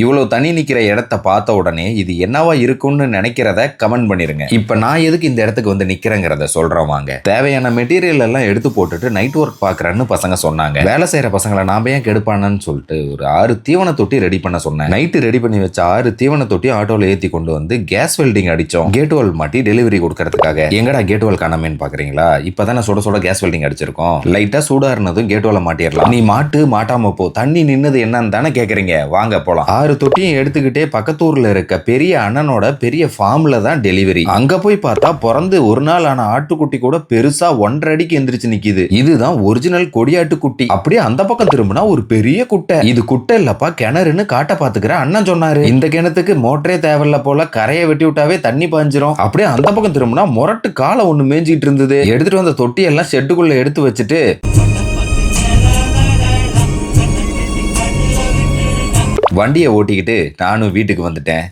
இவ்வளவு தண்ணி நிக்கிற இடத்த பார்த்த உடனே இது என்னவா இருக்கும்னு நினைக்கிறத கமெண்ட் பண்ணிருங்க. இப்ப நான் எதுக்கு இந்த இடத்துக்கு வந்து நிக்கிறேங்கிறத சொல்றேன் வாங்க. தேவையான மெட்டீரியல் எல்லாம் எடுத்து போட்டுட்டு நைட் ஒர்க் பாக்குறேன்னு பசங்க சொன்னாங்க. வேலை செய்யற பசங்களை நாம ஏன் கெடுப்பானு சொல்லிட்டு ஒரு 6 தீவன தொட்டி ரெடி பண்ண சொன்னேன். நைட்டு ரெடி பண்ணி வச்ச 6 தீவன தொட்டி ஆட்டோல ஏத்தி கொண்டு வந்து கேஸ் வெல்டிங் அடிச்சோம். கேட் வால் மாட்டி டெலிவரி கொடுக்கறதுக்காக. எங்கடா கேட் வால் காணாமேன்னு பாக்குறீங்களா? இப்பதானே சுட சுட கேஸ் வெல்டிங் அடிச்சிருக்கோம். லைட்டா சூடா இருந்ததும் கேட் வால மாட்டிடலாம். நீ மாட்டாம போ, தண்ணி நின்னது என்னன்னு தானே கேக்குறீங்க. வாங்க போலாம். 6 தொட்டியும் எடுத்துக்கிட்டே பக்கத்தூர்ல இருக்க பெரிய அண்ணனோட பெரிய ஃபார்ம்ல தான் டெலிவரி. அங்க போய் பார்த்தா பிறந்து ஒரு நாள் ஆன ஆட்டுக்குட்டி கூட பெருசா 1.5 அடிக்கு எந்திரிச்சு நிக்குது. இதுதான் ஒரிஜினல் கொடியாட்டு குட்டி. அப்படியே அந்த பக்கம் திரும்பினா ஒரு பெரிய குட்டை. இது குட்டை இல்லப்பா, கிணறுன்னு காட்ட பாத்துக்கிற அண்ணன் சொன்னாரு. இந்த கிணத்துக்கு மோட்டரே தேவையில்ல போல, கரையை வெட்டி விட்டாவே தண்ணி பாஞ்சிரும். அப்படியே அந்த பக்கம் திரும்பினா முரட்டு காலை ஒண்ணு மேய்ஞ்சிட்டு இருந்தது. எடுத்துட்டு வந்த தொட்டி எல்லாம் ஷெட்டுக்குள்ள எடுத்து வச்சுட்டு வண்டியை ஓட்டிக்கிட்டு நானும் வீட்டுக்கு வந்துட்டேன்.